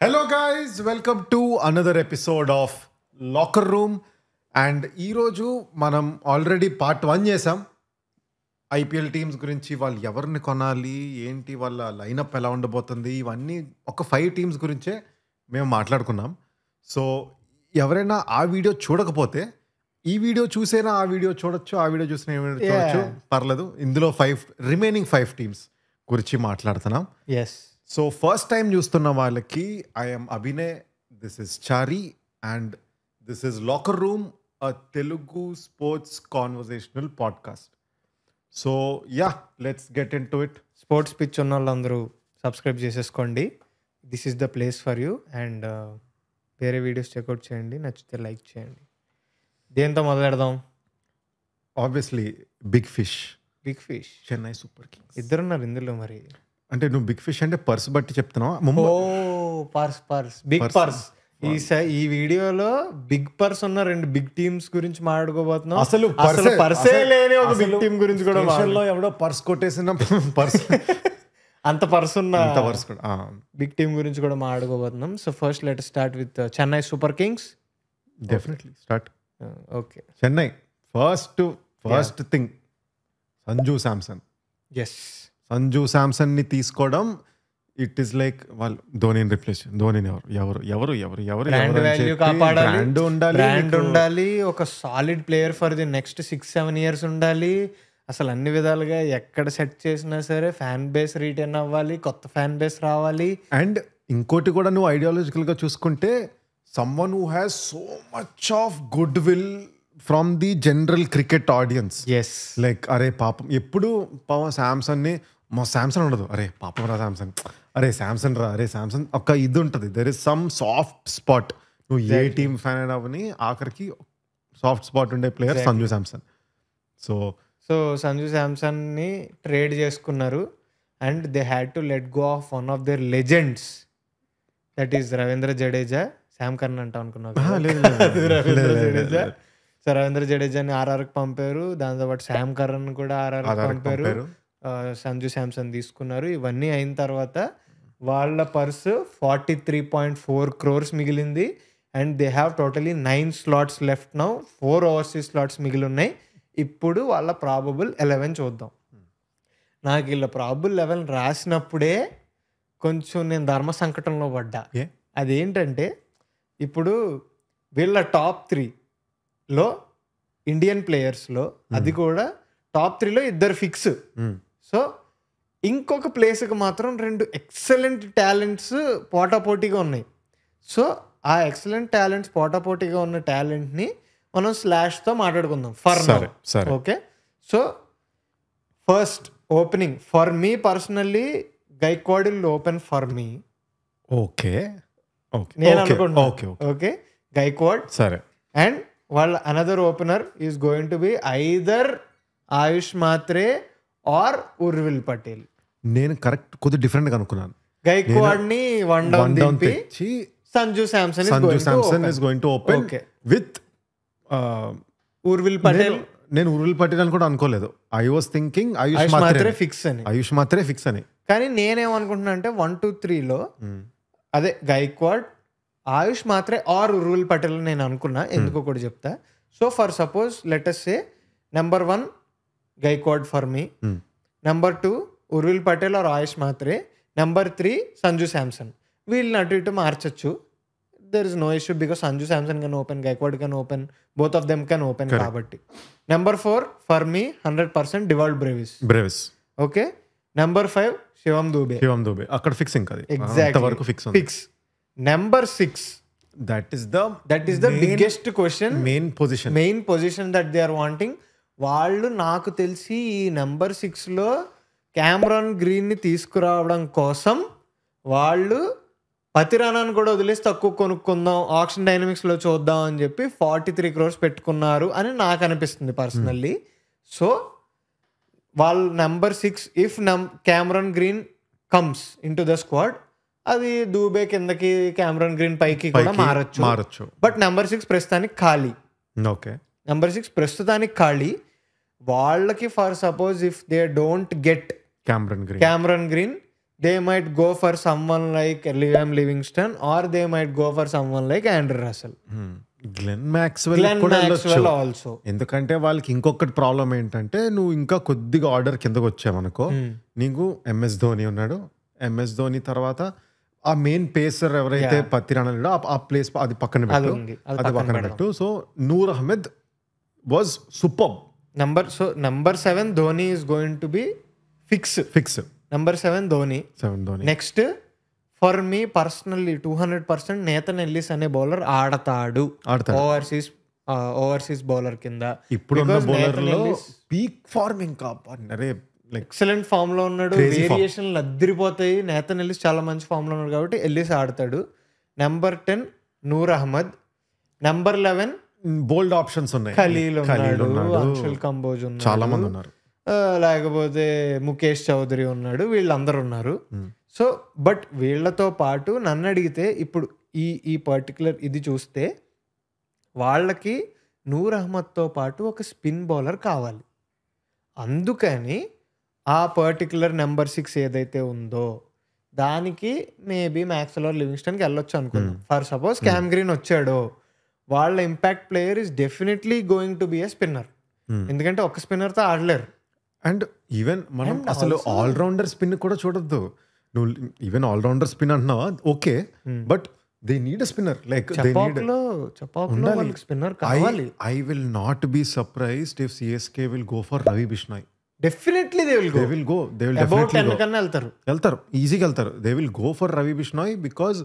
Hello guys, welcome to another episode of locker room. And ఈరోజు మనం already part 1 చేసాం. IPL teams గురించి, వాళ్ళు ఎవరిని కొనాలి, ఏంటి వాళ్ళ లైనప్ ఎలా ఉండబోతుంది, ఇవన్నీ ఒక 5 టీమ్స్ గురించే మేము మాట్లాడుకున్నాం. సో ఎవరైనా ఆ వీడియో చూడకపోతే ఈ వీడియో చూసేనా ఆ వీడియో చూడొచ్చు, ఆ వీడియో చూసిన చూడొచ్చు, పర్లేదు. ఇందులో రిమైనింగ్ 5 టీమ్స్ గురించి మాట్లాడుతున్నాం. ఎస్. సో ఫస్ట్ టైం చూస్తున్న వాళ్ళకి I'm Abhinay, this is Chari and this is locker room, a Telugu sports conversational podcast. So yeah, let's get into it. Sports pitch ఉన్న వాళ్ళందరూ సబ్స్క్రైబ్ చేసేసుకోండి. This is the place for you. And వేరే videos check out చేయండి, నచ్చితే like చేయండి. దేంతో మొదలెడదాం? Obviously big fish, big fish, Chennai Super Kings. ఇద్దరున్నారు ఇందులో. మరి అంటే నువ్వు బిగ్ ఫిష్ అంటే పర్స్ బట్టి చెప్తున్నావా? Big purse. ఈ వీడియోలో బిగ్ పర్స్ ఉన్న 2 బిగ్ టీమ్స్ గురించి మాట్లాడుకోబోతున్నాం. అసలు పర్సే లేని ఒక బిగ్ టీమ్ గురించి కూడా. ఎవడో పర్స్ కొట్టేసిన పర్స్ అంత పర్స్ ఉన్న పర్స్ బిగ్ టీమ్ గురించి కూడా మాట్లాడుకోబోతున్నాం. So first let start with Chennai Super Kings. Definitely start. Okay, Chennai first thing Sanju Samson. Yes, Sanju Samson ని తీసుకోవడం, ఇట్ ఈస్ లైక్ వాళ్ళు ధోనిని రిప్లేస్. ధోనిని ఎవరు బ్రాండ్ ఉండాలి, ఒక solid player for the next 6-7 years ఉండాలి. అసలు అన్ని విధాలుగా ఎక్కడ సెట్ చేసినా సరే ఫ్యాన్ బేస్ రీటైన్ అవ్వాలి, కొత్త ఫ్యాన్ బేస్ రావాలి. అండ్ ఇంకోటి కూడా, నువ్వు ఐడియాలజికల్ గా చూసుకుంటే someone who has so much of goodwill from the general cricket audience. Yes, like అరే పాపం, ఎప్పుడు శాంసన్ ని మా శాంసన్ ఉండదు, అరే పాపం రా శాంసన్, అరే శాంసన్ రా, అరే శాంసన్, ఒక ఇది ఉంటుంది. There is some soft spot. నువ్వు ఏ టీమ్ ఫ్యాన్ అయినా అవని ఆఖరికి సాఫ్ట్ స్పాట్ ఉండే ప్లేయర్ సంజు శాంసన్. సో సంజు శాంసన్ ని ట్రేడ్ చేసుకున్నారు and they had to let go of one of their legends, that is Ravindra Jadeja. Sam corn అంటాం అనుకున్నావు. రవీంద్ర జడేజా. సో రవీంద్ర జడేజాని ఆర్ఆర్కి పంపారు, దాంతోపాటు శామ్ కర్న్ కూడా ఆర్ఆర్కి పంపారు. సంజు శాంసన్ తీసుకున్నారు. ఇవన్నీ అయిన తర్వాత వాళ్ళ పర్సు 43.4 crores మిగిలింది. And they have totally 9 slots left now. 4 overseas slots మిగిలి ఉన్నాయి. ఇప్పుడు వాళ్ళ ప్రాబబుల్ 11 చూద్దాం. నాకు వీళ్ళ ప్రాబబుల్ 11 రాసినప్పుడే కొంచెం నేను ధర్మ సంకటంలో పడ్డా. అదేంటంటే, ఇప్పుడు వీళ్ళ టాప్ 3లో ఇండియన్ ప్లేయర్స్లో అది కూడా టాప్ 3లో 2 ఫిక్స్. సో ఇంకొక ప్లేస్కి మాత్రం 2 ఎక్సలెంట్ టాలెంట్స్ పోటాపోటీగా ఉన్నాయి. సో ఆ ఎక్సలెంట్ టాలెంట్స్ పోటాపోటీగా ఉన్న టాలెంట్ని మనం స్లాష్తో మాట్లాడుకుందాం for now. Okay, so first opening for me personally Gaikwad will open for me. Okay, నేను అనుకుంటున్నాను. ఓకే, గైక్వాడ్. సరే. అండ్ వాళ్ళ another opener is going to be either Ayush Mhatre or Urvil Patel. నేను కరెక్ట్ కొద్దిగా డిఫరెంట్ గా అనుకున్నాను. గైక్వాడ్ ని వన్ డౌన్ దింపి Sanju Samson is going to open with Urvil Patel. నేను ఉర్విల్ పటేల్ అని కూడా అనుకోలేదు. I was thinking Ayush Mhatre fix అని. కానీ నేనేమనుకుంటున్నా అంటే 1, 2, 3లో అదే గైక్వాడ్, ఆయుష్ మాత్రే ఆర్ ఉర్విల్ పటేల్ నేను అనుకున్నా. ఎందుకో కూడా చెప్తా. So for suppose let us say number 1 Gaikwad for me, number 2 Urvil Patel or Ayush Mhatre, number 3 Sanju Samson. వీళ్ళని అటు ఇటు మార్చచ్చు. There is no issue because Sanju Samson can open, Gaikwad can open, both of them can open. కాబట్టి number 4 for me 100% Dewald Brevis. Okay, number 5 Shivam Dube. అక్కడ fix. ఇంకా exactly fix. Number 6 that is the biggest question, main position that they are wanting. వాళ్ళు నాకు తెలిసి ఈ number 6లో Cameron గ్రీన్ని తీసుకురావడం కోసం వాళ్ళు పతిరానాన్ని కూడా వదిలేసి తక్కువ కొనుక్కుందాం, ఆక్షన్ డైనమిక్స్లో చూద్దాం అని చెప్పి 43 crores పెట్టుకున్నారు అని నాకు అనిపిస్తుంది పర్సనల్లీ. సో వాళ్ళు number 6 if Cameron green comes in to the squad, అది దూబే కిందకి, క్యామరాన్ గ్రీన్ పైకి కూడా మారచ్చు. బట్ నెంబర్ 6 ప్రస్తుతానికి ఖాళీ. ఓకే, నెంబర్ 6 ప్రస్తుతానికి ఖాళీ. వాళ్ళకి for suppose if they don't get Cameron Green, they might go for someone like Liam Livingstone or they might go for someone like Andrew Russell. Glenn Maxwell కూడా వెళ్ళొచ్చు. Also ఎందుకంటే వాళ్ళకి ఇంకొకటి ప్రాబ్లం ఏంటంటే నువ్వు ఇంకా కొద్దిగా ఆర్డర్ కిందకు వచ్చావనుకో, నీకు ఎంఎస్ ధోని ఉన్నాడు. ఎంఎస్ ధోని తర్వాత ఆ మెయిన్ పేసర్ ఎవరైతే పత్తిరానా లేడో ఆ ప్లేస్ అది పక్కన పెట్టు, అది పక్కన పెట్టు. So Noor Ahmad was super. Number 7 Dhoni is going to be fix. Number 7 Dhoni. Next for me personally 200% Nathan Ellis అనే బౌలర్ ఆడతాడు ఓవర్సీస్ బౌలర్ కింద. ఇప్పుడున్న బౌలర్లో పీక్ ఫార్మ్ ఇంకా ఎక్సలెంట్ ఫామ్ లో ఉన్నాడు. వేరియేషన్లు అద్దరిపోతాయి. నేతన్ ఎల్లిస్ చాలా మంచి ఫామ్ లో ఉన్నాడు కాబట్టి ఎల్లిస్ ఆడతాడు. నెంబర్ 10 నూర్ అహ్మద్. నెంబర్ 11 బోల్డ్ ఆప్షన్స్ ఉన్నాయి. ఖలీల్ ఉన్నాడు, అంశుల్ కంబోజ్ ఉన్నాడు, చాలా మంది ఉన్నారు. లేకపోతే ముఖేష్ చౌదరి ఉన్నాడు, వీళ్ళందరూ ఉన్నారు. సో బట్ వీళ్ళతో పాటు నన్ను అడిగితే ఇప్పుడు ఈ పర్టికులర్ ఇది చూస్తే వాళ్ళకి నూర్ అహ్మద్తో పాటు ఒక స్పిన్ బౌలర్ కావాలి. అందుకని ఆ పర్టికులర్ నెంబర్ 6 ఏదైతే ఉందో దానికి మేబీ మ్యాక్స్వెల్ లివింగ్స్టన్కి వెళ్ళొచ్చు అనుకుందాం. ఫర్ సపోజ్ క్యామ్ గ్రీన్ వచ్చాడో వాళ్ళ impact player is definitely going to B a spinner. ఎందుకంటే ఒక స్పిన్నర్తో ఆడలేరు. అండ్ ఈవెన్ మనం అసలు ఆల్రౌండర్ స్పిన్ కూడా చూడొద్దు. నువ్వు ఈవెన్ ఆల్రౌండర్ స్పిన్ అంటున్నావా, okay, but they need a spinner. Like spinner కావాలి. I will not be surprised if CSK will go for Ravi Bishnoi. Definitely they will go. వెళ్తారు, ఈజీగా వెళ్తారు. They will go for Ravi Bishnoi because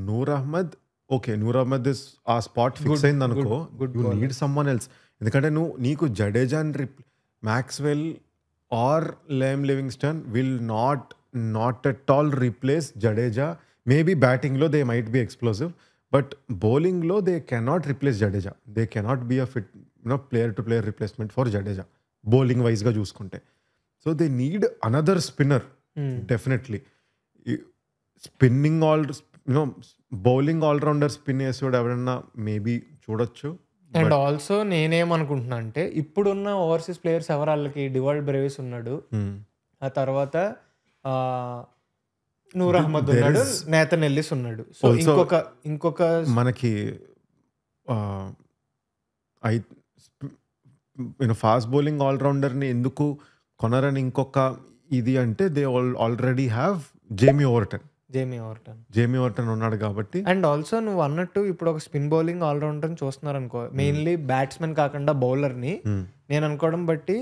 Noor Ahmad is ఆ spot fix అయింది అనుకో, you need someone else. ఎందుకంటే నీకు Jadeja Maxwell or Liam Livingstone will not at all replace Jadeja. Maybe బ్యాటింగ్లో they might be explosive, but బౌలింగ్లో they cannot replace Jadeja. They cannot be a fit player to player replacement for Jadeja bowling వైజ్గా చూసుకుంటే. So they need another spinner definitely. Spinning bowling allrounder spin వేసేవాడు ఎవరన్నా maybe చూడొచ్చు. And also నేనేమనుకుంటున్నా అంటే ఇప్పుడున్న overseas players ఎవరు, వాళ్ళకి డివాల్డ్ బ్రేవిస్ ఉన్నాడు, ఆ తర్వాత నూర్ అహ్మద్ ఉన్నాడు, నేతన్ ఎల్లిస్ ఉన్నాడు. సో ఇంకొక మనకి ఫాస్ట్ బౌలింగ్ ఆల్రౌండర్ని ఎందుకు కొనరని ఇంకొక ఇది అంటే they already have Jamie Overton ఉన్నాడు కాబట్టి. అండ్ ఆల్సో నువ్వు అన్నట్టు ఇప్పుడు ఒక స్పిన్ బౌలింగ్ ఆల్రౌండర్ చూస్తున్నారు అనుకో, మెయిన్లీ బ్యాట్స్మెన్ కాకుండా బౌలర్ని నేను అనుకోవడం బట్టి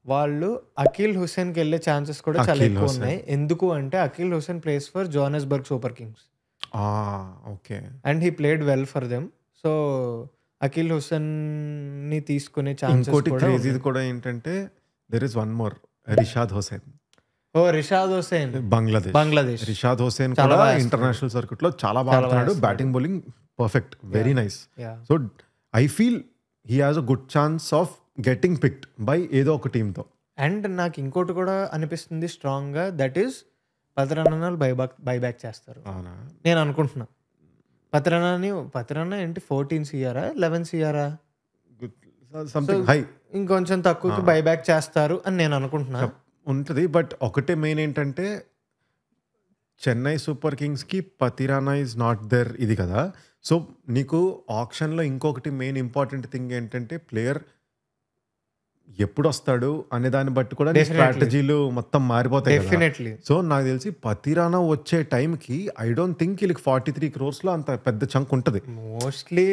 వాళ్ళు అఖిల్ హుస్సేన్కి వెళ్ళే ఛాన్సెస్ కూడా చాలా ఎక్కువ ఉన్నాయి. ఎందుకు అంటే Akeal Hosein place for Johannesburg Super Kings. Okay. And he played well for them. So Akeal Hosein ని తీసుకునే ఛాన్సెస్ ఇంకోటి క్రేజీది కూడా ఏంటంటే there is one more, Rishad Hossain. Bangladesh. Rishad Hossain కూడా ఇంటర్నేషనల్ సర్క్యూట్ లో చాలా బాగా ఆడుతున్నాడు. Batting bowling perfect, very nice. So I feel he has a good chance of getting picked by ఏదో ఒక టీంతో. అండ్ నాకు ఇంకోటి కూడా అనిపిస్తుంది స్ట్రాంగ్ గా, దట్ ఈస్ పతిరానాలు బైబ్యాక్ చేస్తారు నేను అనుకుంటున్నా. పతిరానా ఏంటి 14 CR 11 CR ఇంకొంచెం తక్కువకి బైబ్యాక్ చేస్తారు అని నేను అనుకుంటున్నా. ఉంటుంది. బట్ ఒకటే మెయిన్ ఏంటంటే చెన్నై సూపర్ కింగ్స్కి పతిరానా ఈజ్ నాట్ దేర్ ఇది కదా. సో నీకు ఆప్షన్లో ఇంకొకటి మెయిన్ ఇంపార్టెంట్ థింగ్ ఏంటంటే ప్లేయర్ ఎప్పుడు వస్తాడు అనే దాన్ని బట్టి కూడా స్ట్రాటజీలు మొత్తం మారిపోతాయి. సో నాకు తెలిసి పతిరానా వచ్చే టైంకి ఐ డోంట్ థింక్ వీళ్ళకి 43 crores లో అంత పెద్ద చంక్ ఉంటుంది. మోస్ట్లీ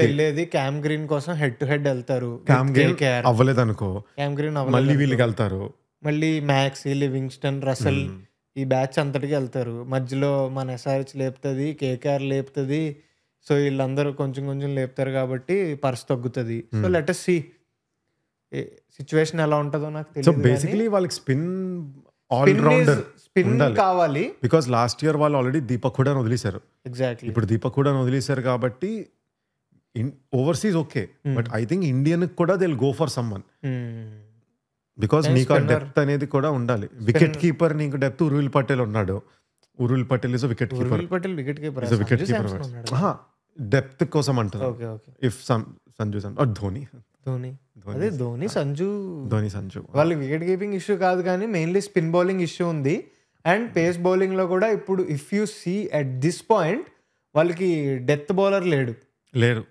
వెళ్ళేది క్యామ్ గ్రీన్ కోసం హెడ్ టు హెడ్ వెళ్తారు. క్యామ్ గ్రీన్ అవ్వలేదు అనుకో, క్యామ్ గ్రీన్ మళ్ళీ వీళ్ళకి వెళ్తారు, మళ్ళీ మ్యాక్స్, లివింగ్స్టన్, రసెల్ ఈ బ్యాచ్ అంతటికి వెళ్తారు. మధ్యలో మన SRH లేపుతుంది, KKR లేపుతుంది. సో వీళ్ళందరూ కొంచెం కొంచెం లేపుతారు కాబట్టి పర్స్ తగ్గుతుంది. So let us see situation ఎలా ఉంటుందో నాకు తెలియదు. సో బేసికలీ వాళ్ళకి స్పిన్ ఆల్రౌండర్ కావాలి. బికాస్ లాస్ట్ ఇయర్ వాళ్ళు ఆల్రెడీ దీపక్ హుడాని వదిలేశారు. ఎగ్జాక్ట్లీ. ఇప్పుడు దీపక్ హుడాని వదిలేశారు కాబట్టి overseas okay, but I think Indian కూడా they will go for someone. Because నీకు ఆ డెప్త్ అనేది కూడా ఉండాలి. వికెట్ కీపర్ నీకు డెప్త్ ఉర్విల్ పటేల్ ఉన్నాడు. Urvil Patel is wicket keeper. Depth కోసం అంటారు. ఇఫ్ సంజు ధోని ధోని అదే ధోని సంజు సంజు వాళ్ళకి వికెట్ కీపింగ్ ఇష్యూ కాదు కానీ మెయిన్లీ స్పిన్ బౌలింగ్ ఇష్యూ ఉంది. అండ్ పేస్ బౌలింగ్లో కూడా ఇప్పుడు if you see at this point వాళ్ళకి డెత్ బౌలర్ లేరు.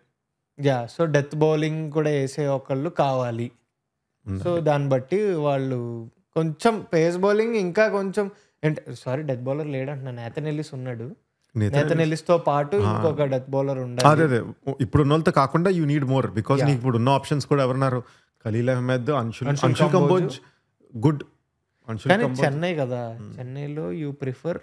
సో డెత్ బౌలింగ్ కూడా వేసే ఒకళ్ళు కావాలి. సో దాన్ని బట్టి వాళ్ళు కొంచెం పేస్ బౌలింగ్ ఇంకా కొంచెం డెత్ బౌలర్ లేడు అంటున్నాను, నేథన్ ఎల్లిస్ ఉన్నాడు. నేథన్ ఎల్లిస్ తో పాటు ఇంకొక డెత్ బౌలర్ ఉండాలి. అదే ఇప్పుడు ఉన్న వాళ్ళతో కాకుండా యూ నీడ్ మోర్ బికాస్ నీకు ఇప్పుడు ఉన్న ఆప్షన్స్ కూడా ఎవరున్నారు, ఖలీల్ అహ్మద్, అంశుల్ కంబోజ్ గుడ్. కానీ చెన్నై కదా, చెన్నైలో you prefer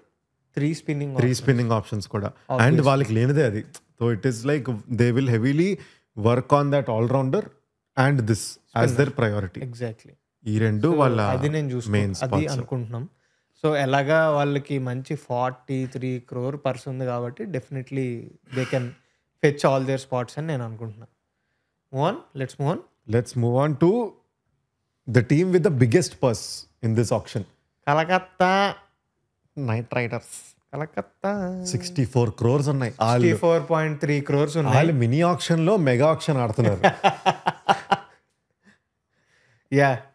three spinning options కూడా అండ్ వాళ్ళకి లేనిదే అది. So it is like they will heavily work on that allrounder and this as their priority. Exactly ఈ రెండు వాళ్ళ అది నేను చూసుకున్నాను, అది అనుకుంటున్నాం. సో ఎలాగా వాళ్ళకి మంచి 43 crore పర్స్ ఉంది కాబట్టి definitely they can fetch all their spots అని నేను అనుకుంటున్నాను. Let's move on to the team with the biggest purse in this auction, Calcutta Knight Riders. 64 crores ఉన్నాయి. 64.3 crores ఉన్నాయి. వాళ్ళు మినీ ఆక్షన్ లో మెగా ఆక్షన్ ఆడుతున్నారు.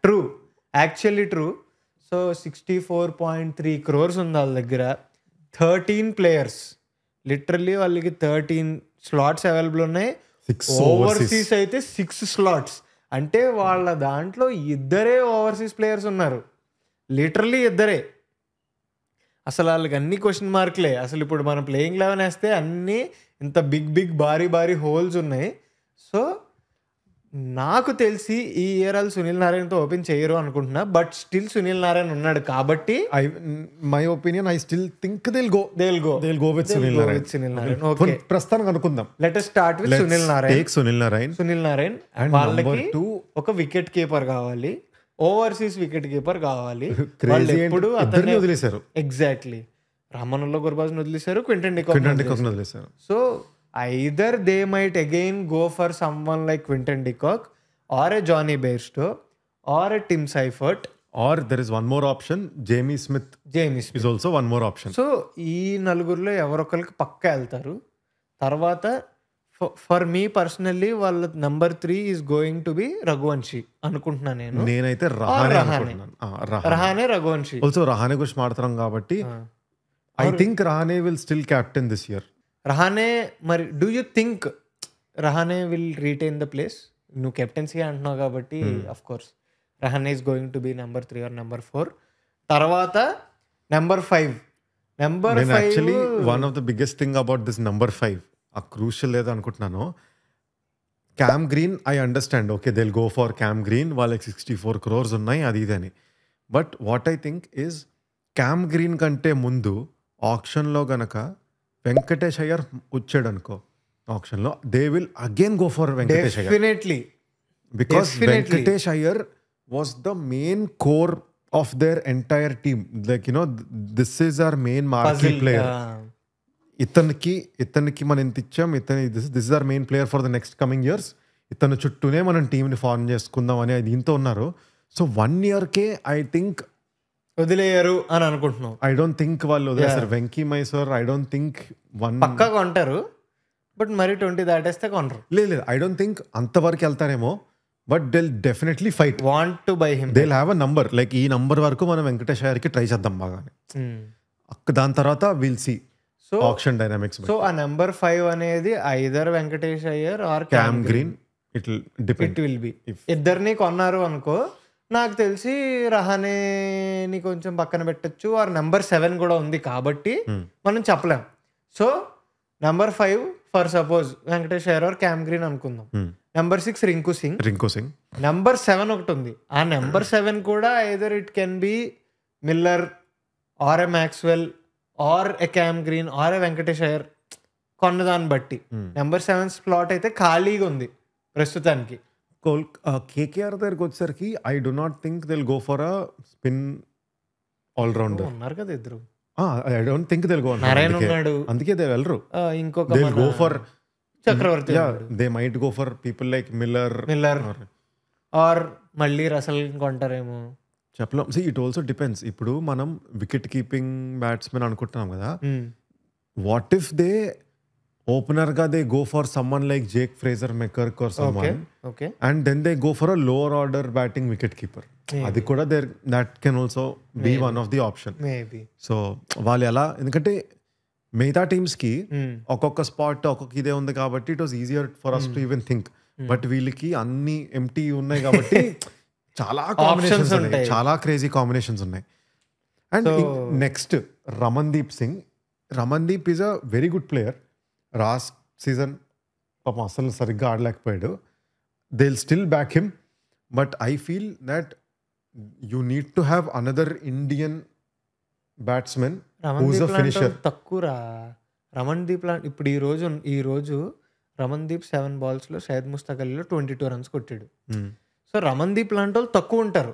True, actually true. So 64.3 crores ఉంది వాళ్ళ దగ్గర. 13 players, లిటరల్లీ వాళ్ళకి 13 slots అవైలబుల్ ఉన్నాయి. ఓవర్సీస్ అయితే 6 slots. అంటే వాళ్ళ దాంట్లో 2 ఓవర్సీస్ ప్లేయర్స్ ఉన్నారు, లిటరల్లీ 2. అసలు వాళ్ళకి అన్ని క్వశ్చన్ మార్క్లే. అసలు ఇప్పుడు మనం ప్లేయింగ్ 11 వేస్తే అన్నీ ఇంత బిగ్ భారీ హోల్స్ ఉన్నాయి. సో నాకు తెలిసి ఈ ఇయర్ వాళ్ళు సునీల్ నారాయణతో ఓపెన్ చేయరు అనుకుంటున్నా. బట్ స్టిల్ సునీల్ నారాయణ ఉన్నాడు కాబట్టి my opinion I still think they will go with Sunil Narayana. Okay, ప్రస్తుతానికి అనుకుందాం. Let us start with Sunil Narayana. వాళ్ళకి ఒక వికెట్ కీపర్ కావాలి, ఓవర్సీస్ వికెట్ కీపర్ కావాలి. ఎప్పుడు అతన్ని వదిలేశారు. ఎగ్జాక్ట్లీ, రామనుల్లా గుర్బాజ్ వదిలేశారు, క్వింటన్ డికాక్ వదిలేశారు. So either they might again go for someone like Quinton de Kock or a Johnny Bairstow or a Tim Seifert, or there is one more option, Jamie Smith is also one more option. So ఈ నలుగురిలో ఎవరొకరికి పక్కా వెళ్తారు. తర్వాత for me personally వాళ్ళ number 3 is going to be Raghuvanshi అనుకుంటున్నాను నేనైతే. Rahane Raghuvanshi. Also Rahane గురించి మాట్లాడుతున్నాం కాబట్టి I think Rahane will still captain this year. Rahane, మరి do you think Rahane will retain the place? నువ్వు కెప్టెన్సీ అంటున్నావు కాబట్టి of course Rahane is going to be number 3 or number 4. తర్వాత number 5 actually one of the biggest thing about this number 5 ఆ crucial ఏదో అనుకుంటున్నాను. Cam green I understand, okay they will go for cam green, వాళ్ళకి 64 crores ఉన్నాయి అది ఇది అని. But what I think is cam green కంటే ముందు ఆప్షన్లో గనక వెంకటేష్ అయ్యర్ వచ్చాడు అనుకో ఆప్షన్లో, they will again go for Venkatesh Iyer definitely, because Venkatesh Iyer was the main core of their entire team. Like this is our main marquee player. ఇతనికి మనం ఎంత ఇచ్చాం, this is our main player for the next coming years, ఇతను చుట్టూనే మనం టీంని form చేసుకుందాం అని దీంతో ఉన్నారు. సో 1 yearకే ఐ థింక్ వదిలేయరు అని అనుకుంటున్నాం. ఐ డోంట్ థింక్ వాళ్ళు వదిలేస్తారు. Venky Mysore I don't think పక్కా కొంటారు, బట్ మరి 20 దాటేస్తే కొనరు. లేదు ఐ డోంట్ థింక్ అంతవరకు వెళ్తారేమో, but they definitely fight, want to buy him. They have a number, like ఈ నంబర్ వరకు మనం వెంకటేష్ అయ్యర్కి ట్రై చేద్దాం బాగానే. దాని తర్వాత will see auction dynamics. So ఆ నెంబర్ 5 అనేది either Venkatesh Iyer or Cam Green, it will be. ఇద్దరిని కొన్నారు అనుకో, నాకు తెలిసి రహానేని కొంచెం పక్కన పెట్టచ్చు, ఆర్ నెంబర్ 7 కూడా ఉంది కాబట్టి మనం చెప్పలేం. So number 5 for suppose Venkatesh Iyer or Cam Green అనుకుందాం. నెంబర్ 6 రింకు సింగ్. నెంబర్ 7 ఒకటి ఉంది. ఆ నెంబర్ 7 కూడా either it can be Miller or a Maxwell or a Cam Green or a Venkatesh Iyer, కొన్నదాన్ని బట్టి. నెంబర్ 7 స్లాట్ అయితే ఖాళీగా ఉంది ప్రస్తుతానికి. కేకేఆర్ దగ్గరికి వచ్చేసరికి I do not think they will go for a spin allrounder. ఉన్నారు కదా ఇద్దరు. I don't think they will go. Narayana ఉన్నాడు, అందుకే దే వెళ్ళరు. ఇంకొక they will go for Chakravarthy. They might go for people like Miller or మళ్ళీ రసల్ కొంటారేమో చెప్పలేం. See it also depends. ఇప్పుడు మనం వికెట్ కీపింగ్ బ్యాట్స్మెన్ అనుకుంటున్నాం కదా, వాట్ ఇఫ్ దే ఓపెనర్ గా they go for someone like Jake Fraser మెకర్క్ or someone okay and then they go for a lower order batting wicket keeper. అది కూడా that can also be one of the option. Maybe. So వాళ్ళు ఎలా, ఎందుకంటే మిగతా teams కి ఒక్కొక్క spot ఒక్కొక్క ఇదే ఉంది కాబట్టి it was easier for us to even think. But వీళ్ళకి అన్ని ఎంటీ ఉన్నాయి కాబట్టి చాలా కాంబినేషన్స్ ఉన్నాయి, చాలా క్రేజీ కాంబినేషన్స్ ఉన్నాయి. And next Ramandeep Singh. Ramandeep is a very good player. Last season పాపం అసలు సరిగ్గా ఆడలేకపోయాడు. They will still back him. But I feel that you need to have another Indian batsmen who's a finisher. తక్కువరా రమణ్దీప్. ఇప్పుడు ఈ రోజు రమణ్దీప్ 7 balls లో షహద్ ముస్తాక్ అలీలో 22 runs కొట్టాడు. సో రమణ్దీప్ లాంటి వాళ్ళు తక్కువ ఉంటారు.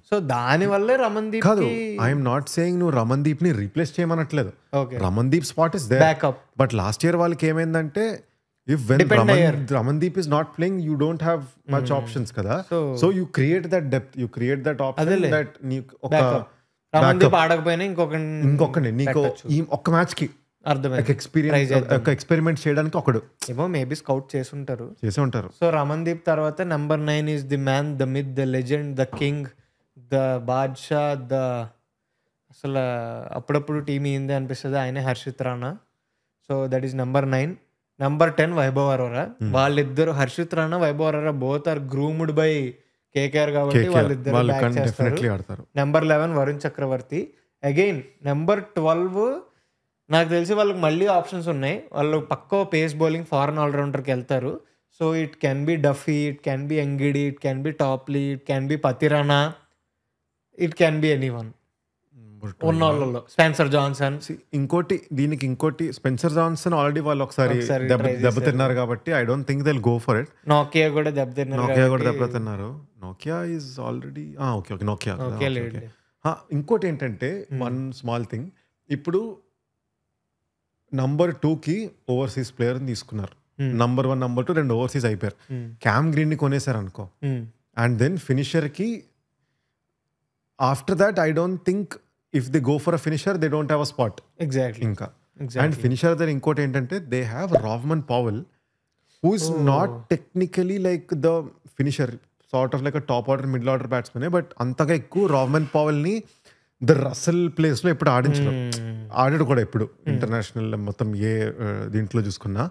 సో దాని వల్లే రమణ్దీప్ కాదు, ఐఎమ్ నాట్ సేయింగ్ నువ్వు రమన్దీప్ ని రీప్లేస్ చేయమనట్లేదు. Ramandeep spot is there. Backup. But last year వాళ్ళకి ఏమైందంటే if when Ramandeep is not playing you don't have much options కదా. So you create that depth, you create that option that ఒక రమణ్దీప్ ఆడకపోయినా ఇంకొకటి నీకు ఈ ఒక్క మ్యాచ్ కి ఎక్స్పెరిమెంట్ చేయడానికి ఒకడు ఏమో మేబీ స్కౌట్ చేసి ఉంటారు. సో రమన్దీప్ తర్వాత number 9 is the man, the myth, the legend, the king, the badshah, అసలు అప్పుడప్పుడు టీం ఏంది అనిపిస్తుంది ఆయనే, Harshit Rana. So that is number 9. Number 10 Vaibhav Arora. వాళ్ళిద్దరు Harshit Rana, Vaibhav Arora both are groomed by KKR కాబట్టి వాళ్ళిద్దరు బ్యాక్ చేస్తారు. Number 11 Varun Chakravarthy. Again number 12 నాకు తెలిసి వాళ్ళకి మళ్ళీ ఆప్షన్స్ ఉన్నాయి. వాళ్ళు పక్క పేస్ బౌలింగ్ ఫారెన్ ఆల్రౌండర్కి వెళ్తారు. So it can be Duffy, it can be Ngidi, it can be Topley, it can be Pathirana, it can be anyone. ఉన్న వాళ్ళలో స్పెన్సర్ జాన్సన్. ఇంకోటి స్పెన్సర్ జాన్సన్ ఆల్రెడీ వాళ్ళు ఒకసారి దెబ్బతిన్నారు కాబట్టి I don't think they will go for it. Nokia కూడా దెబ్బతిన్నారు. Nokia is already Nokia. ఇంకోటి ఏంటంటే వన్ స్మాల్ థింగ్, ఇప్పుడు నంబర్ 2 కి ఓవర్సీస్ ప్లేయర్ తీసుకున్నారు. నంబర్ 1 నంబర్ 2 2 ఓవర్సీస్ అయిపోయారు. క్యామ్ గ్రీన్ ని కొనేసారు అనుకో. అండ్ దెన్ ఫినిషర్ కి after that I don't think if they go for a finisher they don't have a spot. Exactly. ఇంకా and finisher దగ్గర ఇంకోటి ఏంటంటే they have Rovman Powell who is not technically like the finisher, sort of like a top order middle order batsmen. But అంతగా ఎక్కువ Rovman Powell ని the Russell place లో ఎప్పుడు ఆడాడు కూడా ఎప్పుడు ఇంటర్నేషనల్ మొత్తం ఏ దీంట్లో చూసుకున్నా.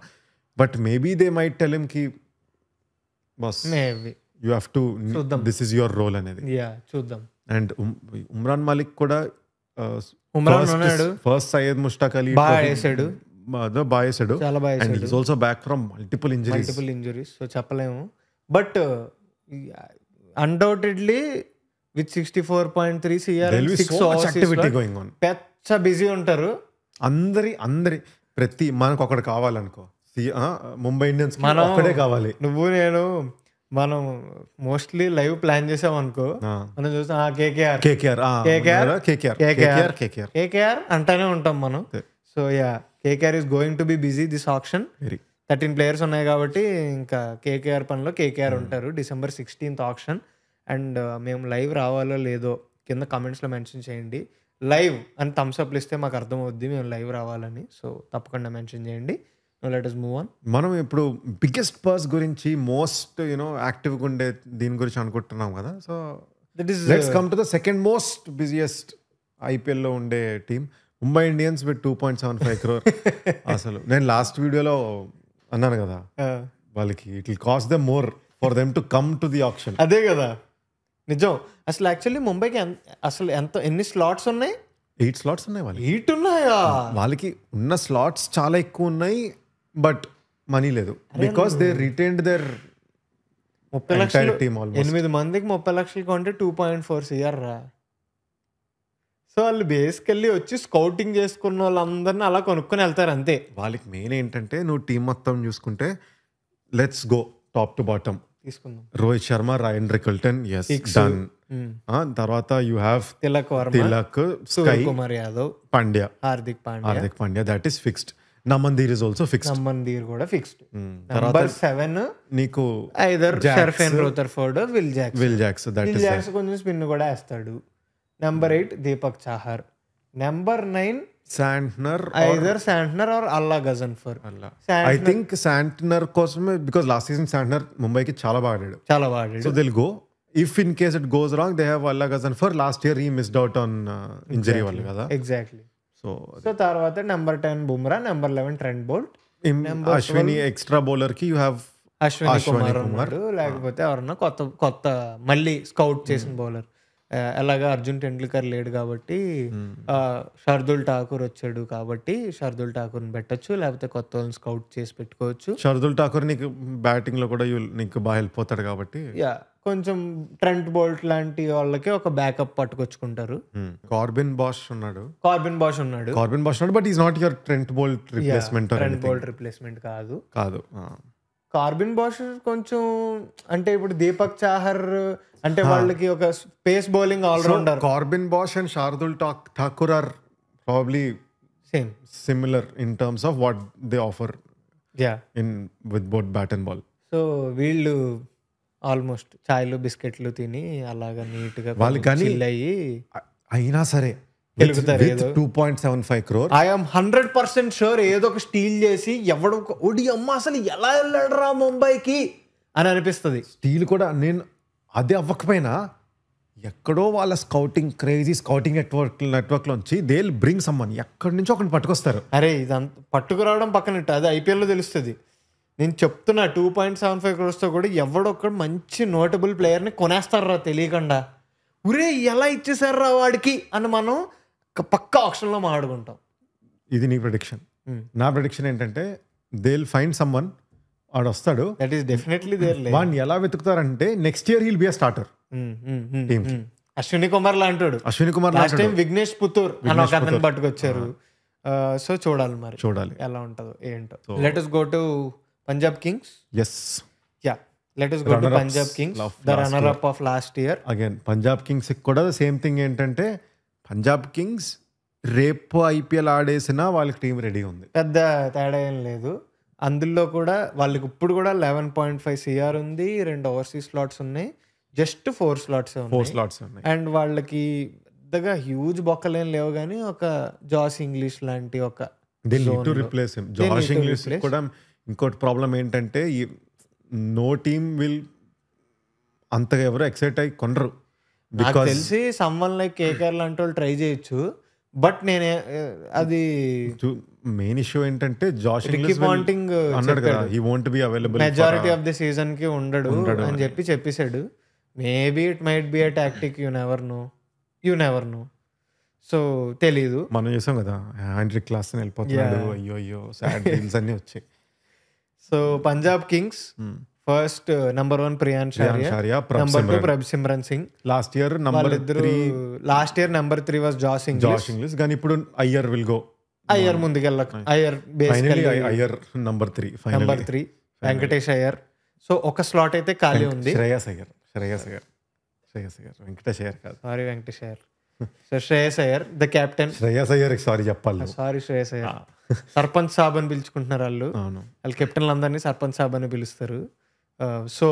But maybe they might tell him కి బస్ you have to, this is your role అనేది. చూద్దాం. అండ్ ఉమ్రాన్ మాలిక్ కూడా ఫస్ట్ సయ్యద్ ముష్తాక్ అలీ బాగా వేసాడు. And he is also back from multiple injuries. So చెప్పలేము. But undoubtedly with 64.3 CR and 6 activity going on. పెద్ద busy ఉంటారు అందరి ప్రతి మనకు ఒకటి కావాలనుకో, ముంబై ఇండియన్స్ ఒకటే కావాలి. నువ్వు నేను మనం మోస్ట్లీ లైవ్ ప్లాన్ చేసాం అనుకో, మనం చూస్తాం కేకేఆర్ అంటానే ఉంటాం మనం. So KKR is going to B busy this option. 13 players ఉన్నాయి కాబట్టి ఇంకా కేకేఆర్ పనిలో కేకేఆర్ ఉంటారు. December 16th option. అండ్ మేము లైవ్ రావాలో లేదో కింద కామెంట్స్లో మెన్షన్ చేయండి. లైవ్ అని థమ్స్అప్లు ఇస్తే మాకు అర్థమవుద్ది మేము లైవ్ రావాలని. సో తప్పకుండా మెన్షన్ చేయండి. Let us move on. మనం ఇప్పుడు బిగ్గెస్ట్ పర్స్ గురించి మోస్ట్ యాక్టివ్గా ఉండే దీని గురించి అనుకుంటున్నాం కదా. So let's come to the second most busiest ఐపీఎల్లో ఉండే team Mumbai Indians with 2.75 crore. అసలు నేను లాస్ట్ వీడియోలో అన్నాను కదా, వాళ్ళకి it will cost them more for them to come to the option. అదే కదా నిజం. అసలు యాక్చువల్లీ ముంబైకి అసలు ఎన్ని స్లాట్స్ ఉన్నాయి? 8 slots ఉన్నాయి. వాళ్ళకి 8 ఉన్నాయా? వాళ్ళకి ఉన్న స్లాట్స్ చాలా ఎక్కువ ఉన్నాయి, బట్ మనీ లేదు. బికాస్ దే రిటైన్డ్ దేర్ 30 లక్షలు టీమ్. 8 మందికి 30 లక్షలు కొంటే 2.4 CR రా. సో వాళ్ళు బేసికల్లీ వచ్చి స్కౌటింగ్ చేసుకున్న వాళ్ళందరినీ అలా కొనుక్కొని వెళ్తారు అంతే. వాళ్ళకి మెయిన్ ఏంటంటే నువ్వు టీం మొత్తం చూసుకుంటే let's go top to bottom తీసుకుందాం. Rohit Sharma, Ryan Rickelton, yes done. తర్వాత you have Tilak, Suryakumar Yadav, Pandya, Hardik Pandya, that is fixed. Naman Dhir is also fixed. Naman Dhir కూడా ఫిక్స్డ్. నంబర్ 7 నీకు either Sherfane Rutherford, Will Jacks. That Jacks కొంచెం స్పిన్ కూడా వేస్తాడు. Number 8 Deepak Chahar. Number 9 Santner either Santner or Allah Ghazanfar. I think Santner కోసమే, because last season Santner ముంబైకి చాలా బాగా ఆడాడు. చాలా బాగా ఆడాడు. So they'll go if in case it goes wrong they have Allah Ghazanfar. Last year he missed out on injury వల్ల కదా. ఎగ్జాక్ట్లీ. సో తర్వాత number 10 Bumrah, number 11 Trent Boult, Ashwani extra bowler కి యూ హ్యావ్ అశ్విని కుమార్ ఉన్నాడు, లేకపోతే ఎవరన్నా కొత్త మళ్ళీ స్కౌట్ చేసిన బౌలర్. అలాగా అర్జున్ టెండూల్కర్ లేడు కాబట్టి షర్దుల్ ఠాకూర్ వచ్చాడు కాబట్టి షర్దుల్ ఠాకూర్ని పెట్టచ్చు, లేకపోతే కొత్త వాళ్ళని స్కౌట్ చేసి పెట్టుకోవచ్చు. షర్దుల్ ఠాకూర్ నీకు బ్యాటింగ్ లో కూడా నీకు బాగా హెల్ప్ అవుతాడు కాబట్టి కొంచెం ట్రెంట్ బోల్ట్ లాంటి వాళ్ళకి ఒక బ్యాకప్ పట్టుకొచ్చుకుంటారు. కార్బిన్ బాష్ ఉన్నాడు but is not your Trent Boult replacement. Trent Boult replacement కాదు. కార్బిన్ బాష్ కొంచెం అంటే ఇప్పుడు దీపక్ చాహర్ అంటే వాళ్ళకి ఒక pace bowling allrounder. Corbin Bosch and Shardul Thakur are probably same similar in terms of what they offer in with both bat and ball. So వీళ్ళు almost చాయ్లు బిస్కెట్లు తిని అలాగా నీట్ గా చిల్ అయ్యి అయినా సరే 2.75 crore. ఐఎమ్ 100% షూర్ ఏదో ఒక స్టీల్ చేసి ఎవడో ఒడి అమ్మ అసలు ఎలా వెళ్ళాడురా ముంబైకి అని అనిపిస్తుంది. స్టీల్ కూడా నేను అదే అవ్వకపోయినా ఎక్కడో వాళ్ళ క్రేజీ స్కౌటింగ్ నెట్వర్క్ లోంచి దే విల్ బ్రింగ్ సమ్మన్, ఎక్కడి నుంచో ఒకటి పట్టుకొస్తారు. అరే ఇదంతా పట్టుకురావడం పక్కనట్టు అది ఐపీఎల్లో తెలుస్తుంది. నేను చెప్తున్నా 2.75 crores తో కూడా ఎవడొక్కడు మంచి నోటబుల్ ప్లేయర్ని కొనేస్తారా తెలియకుండా. ఉరే ఎలా ఇచ్చేసారా వాడికి అని మనం పక్క ఆప్షన్లో మాట్లాడుకుంటాం. ఇది నీ ప్రెడిక్షన్. నా ప్రెడిక్షన్ ఏంటంటే దే విల్ ఫైండ్ సమ్మన్, వాడు వస్తాడు. That is definitely there. వాడిని ఎలా వెతుకుతారంటే next year he'll be a starter. Ashwani Kumar లాంటాడు. లాస్ట్ టైం విఘ్నేష్ పుత్తూర్ అని ఒక అతను పట్టుకొచ్చారు. సో చూడాలి ఎలా ఉంటుందో ఏంటో. Let us go to Punjab Kings. Let us go to Punjab Kings, the runner-up of last year. Again, Punjab Kings కూడా సేమ్ థింగ్ ఏంటంటే పంజాబ్ కింగ్స్ రేపు ఐపీఎల్ ఆడేసినా వాళ్ళకి టీం రెడీ ఉంది, పెద్ద తేడా ఏం లేదు. అందులో కూడా వాళ్ళకి ఇప్పుడు కూడా 11.5 CR ఉంది, 2 ఓవర్సీస్ స్లాట్స్ ఉన్నాయి, జస్ట్ 4 స్లాట్స్ ఉన్నాయి. అండ్ వాళ్ళకి పెద్దగా హ్యూజ్ బొక్కలేం లేవు కానీ ఒక జాస్ ఇంగ్లీష్ లాంటి ఒక రిప్లేస్ జాస్ ఇంగ్లీష్ కూడా. ఇంకోటి ప్రాబ్లం ఏంటంటే నో టీమ్ విల్ అంతగా ఎవరు ఎక్సైట్ అయ్యి కొనరు. నాకు తెలిసి సమ్మన్ లైక్ కేకేఆర్ లాంటి వాళ్ళు ట్రై చేయొచ్చు, బట్ నేనే అది మెయిన్ ఇష్యూ ఏంటంటే జాష్ పాంటింగ్ అన్నాడు కదా, he won't be available majority of the season కి ఉండడు అని చెప్పేసాడు. Maybe it might be a tactic, you never know. So తెలీదు. మనం చూసాం కదా హ్యాండ్రిక్ క్లాస్ వెళ్ళిపోతున్నాడు, అయ్యో సాడ్ రీల్స్ అన్ని వచ్చాయి. So Punjab Kings first number 1 Priyansh Arya, number 2 Prabhsimran Singh. Last year number 3 was Josh Inglis, కానీ ఇప్పుడు అయ్యర్ విల్ గో. అయ్యర్ ముందుకెళ్ళక అయ్యర్ నెంబర్ 3 వెంకటేష్ అయ్యర్. సో ఒక స్లాట్ అయితే ఖాళీ ఉంది. శ్రేయస్ అయ్యర్ వెంకటేష్ అయ్యర్ కాదు, sorry Venkatesh Iyer. So Shreyas Iyer the captain. Shreyas Iyer sorry చెప్పాలి, శ్రేయస్ అయ్యర్. సర్పంచ్ సాబ్ అని పిలుచుకుంటున్నారు వాళ్ళ కెప్టెన్లు అందరినీ సర్పంచ్ సాబ్ అని పిలుస్తారు. So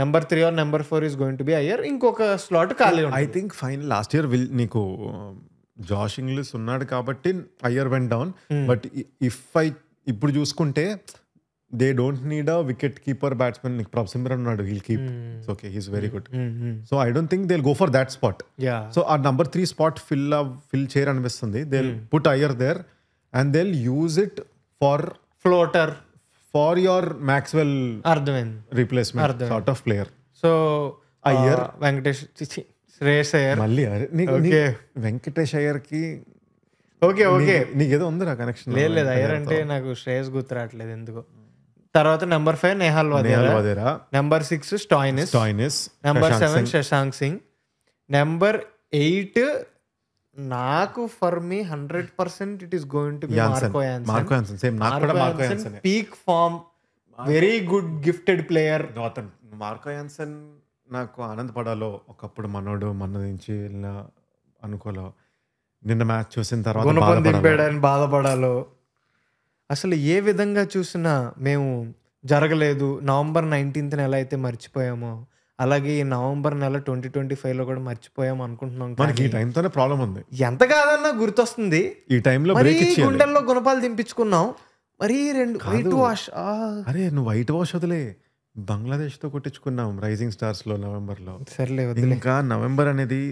number 3 or number 4 is going to be Iyer. ఇంకొక స్లాట్ ఖాళీ ఉంది. I think final last year నీకు జాష్ ఇంగ్లీష్ ఉన్నాడు కాబట్టి అయ్యర్ వెంట్ డౌన్. బట్ ఇప్పుడు చూసుకుంటే they don't need a wicket keeper batsmen. నీకు ప్రభ్సిమ్రన్ ఉన్నాడు, he'll keep, okay, he's very good. So I don't think they will go for that spot. So ఆ number 3 spot fill చేయర్ అనిపిస్తుంది. They will put Iyer there and they'll use it for floater for your Maxwell replacement sort of player. So Iyer Venkatesh Shreyas Iyer malli Venkatesh Iyer ki okay నీకేదో ఉందిరా connection. లేదు అయ్యర్ అంటే నాకు శ్రేయస్ గుర్తురాట్లేదు ఎందుకో. తర్వాత number 5 Nehal Wadhera, number 6 Stoinis, number 7 Shashank Singh, number 8 నాకు for me 100% it is going to be Marco Jansen. Same నాకు కూడా Marco Jansen. Peak form, very good gifted player. Marco Jansen నాకు ఆనందపడాలో ఒకప్పుడు మనోడు మన నుంచి అనుకోలో, నిన్న మ్యాచ్ చూసిన తర్వాత బాధపడాలో. అసలు ఏ విధంగా చూసినా మేము జరగలేదు, November 19th ఎలా అయితే మర్చిపోయామో అలాగే ఈ నవంబర్ నెల 2025లో కూడా మర్చిపోయాం అనుకుంటున్నాం. మనకి ఈ కానీ టైంతోనే ప్రాబ్లం ఉంది. ఎంత కాదన్నా గుర్తొస్తుంది. ఈ టైంలో మరీ బ్రేక్ ఇచ్చేయాలి. గుండెల్లో గుణపాలు దింపించుకున్నాం. మరీ 2 వైట్ వాష్. అరే నువ్వు వైట్ వాష్ వదిలే, బంగ్లాదేశ్తో కొట్టించుకున్నాం రైజింగ్ స్టార్స్లో నవంబర్లో. సర్లే వదిలే. ఇంకా నవంబర్ అనేది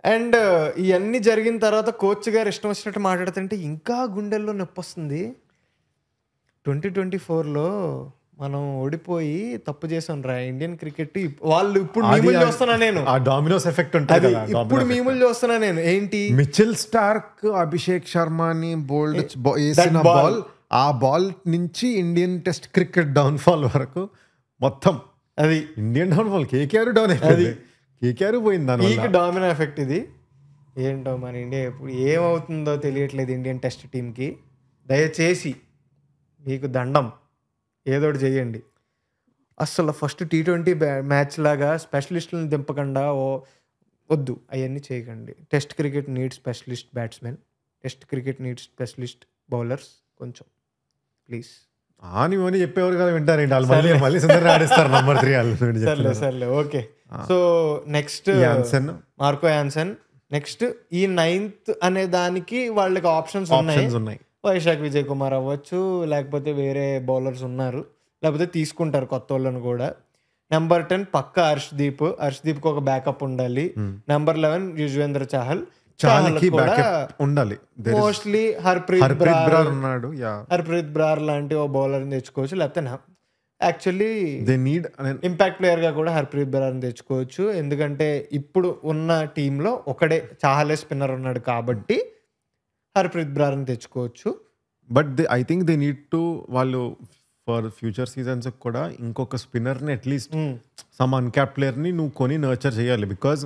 అండ్ ఇవన్నీ జరిగిన తర్వాత కోచ్ గారు ఇష్టం వచ్చినట్టు మాట్లాడుతుంటే ఇంకా గుండెల్లో నొప్పి వస్తుంది. 2024లో మనం ఓడిపోయి తప్పు చేసాం రా ఇండియన్ క్రికెట్. వాళ్ళు ఇప్పుడు మీములు చూస్తున్నా నేను. ఆ డామినోస్ ఎఫెక్ట్ ఉంటుంది కదా. ఇప్పుడు మీములు చూస్తున్నా నేను. ఏంటి మిచెల్ స్టార్క్ అభిషేక్ శర్మని బోల్డ్ వేసిన బాల్, ఆ బాల్ నుంచి ఇండియన్ టెస్ట్ క్రికెట్ డౌన్ఫాల్ వరకు మొత్తం అది ఇండియన్ డౌన్ఫాల్. కేకేఆర్ డౌన్ అయిపోయింది, కేకేఆర్ పోయింది దాని డామినో ఎఫెక్ట్. ఇది ఏంటో మన ఇండియా ఎప్పుడు ఏమవుతుందో తెలియట్లేదు ఇండియన్ టెస్ట్ టీంకి. దయచేసి మీకు దండం, ఏదోటి చెయ్యండి. అస్సలు ఫస్ట్ T20 మ్యాచ్ లాగా స్పెషలిస్టులను దింపకుండా వద్దు, అవన్నీ చేయకండి. Test cricket needs specialist batsmen, test cricket needs specialist bowlers. కొంచెం ప్లీజ్. అని చెప్పేవారు కదా, వింటారు మళ్ళీ సుందర్ ఆడిస్తారు నంబర్ 3. సర్లే okay. So next Marco Jansen. Next ఈ 9th అనే దానికి వాళ్ళకి ఆప్షన్స్ ఉన్నాయి. వైశాఖ్ విజయ్ కుమార్ అవ్వచ్చు, లేకపోతే వేరే బౌలర్స్ ఉన్నారు, లేకపోతే తీసుకుంటారు కొత్త వాళ్ళని కూడా. నెంబర్ 10 పక్కా హర్ష్దీప్కి ఒక బ్యాకప్ ఉండాలి. నెంబర్ 11 యుజ్వేంద్ర చాహల్ ఉండాలి. మోస్ట్లీ హర్ప్రీత్ బ్రార్ లాంటి ఓ బౌలర్ని తెచ్చుకోవచ్చు. లేకపోతే యాక్చువల్లీ ఇంపాక్ట్ ప్లేయర్ గా కూడా హర్ప్రీత్ బ్రార్ని తెచ్చుకోవచ్చు. ఎందుకంటే ఇప్పుడు ఉన్న టీంలో ఒకడే చాహలే స్పిన్నర్ ఉన్నాడు కాబట్టి హర్ప్రీత్ బ్రార్ని తెచ్చుకోవచ్చు. But I think they need to, వాళ్ళు ఫర్ ఫ్యూచర్ సీజన్స్ కూడా ఇంకొక స్పిన్నర్ని అట్లీస్ట్ సమ్ అన్క్యాప్ ప్లేయర్ని నువ్వు కొని నర్చర్ చేయాలి. బికాజ్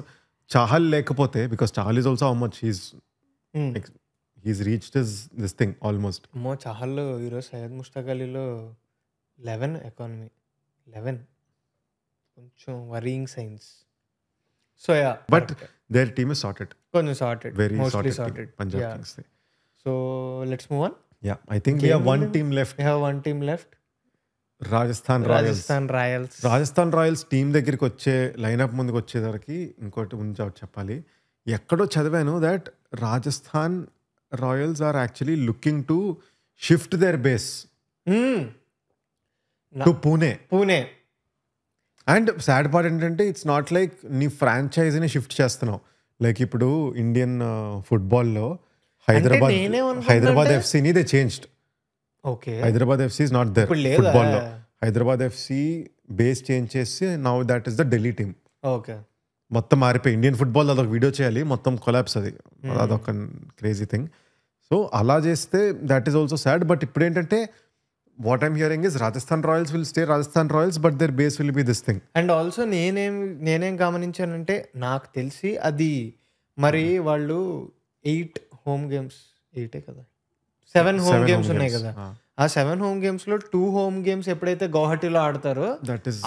చాహల్ లేకపోతే, because Chahal is also how much he's reached this thing almost. Chahal ఈరోజు సయ్యద్ ముష్తాక్ అలీలో 11 ఎకానమీ 11 కొంచెం varying signs. So yeah, but their team is sorted, కొంచెం sorted, very mostly sorted Punjab Kings. So let's move on. Yeah, I think we have one team left. Rajasthan Royals team దగ్గరికి వచ్చే lineup ముందుకు వచ్చేసరికి ఇంకోటి చెప్పాలి. ఎక్కడో చదివాను that Rajasthan Royals are actually looking to shift their base to Pune. And sad part ఏంటంటే it's not like నీ ఫ్రాంచైజీని షిఫ్ట్ చేస్తున్నావు. లైక్ ఇప్పుడు ఇండియన్ ఫుట్బాల్లో హైదరాబాద్ ఎఫ్సీని they changed. Okay, Hyderabad FC is not there ఫుట్బాల్లో. హైదరాబాద్ ఎఫ్సీ బేస్ చేంజ్ చేసి now that is the Delhi team. Okay, మొత్తం మారిపోయి ఇండియన్ ఫుట్బాల్ అదొక వీడియో చేయాలి, మొత్తం కొలాప్స్. అదొక క్రేజీ థింగ్. సో అలా చేస్తే that is also sad. But ఇప్పుడు ఏంటంటే what I'm hearing is Rajasthan Royals will stay Rajasthan Royals, but their base will be this thing. And also నేనేం గమనించానంటే, నాకు తెలిసి అది మరి వాళ్ళు 8 హోమ్ గేమ్స్, 8 కదా 7 హోమ్ గేమ్స్ ఉన్నాయి కదా. ఆ 7 హోమ్ గేమ్స్ లో 2 హోమ్ గేమ్స్ ఎప్పుడైతే గౌహటిలో ఆడతారో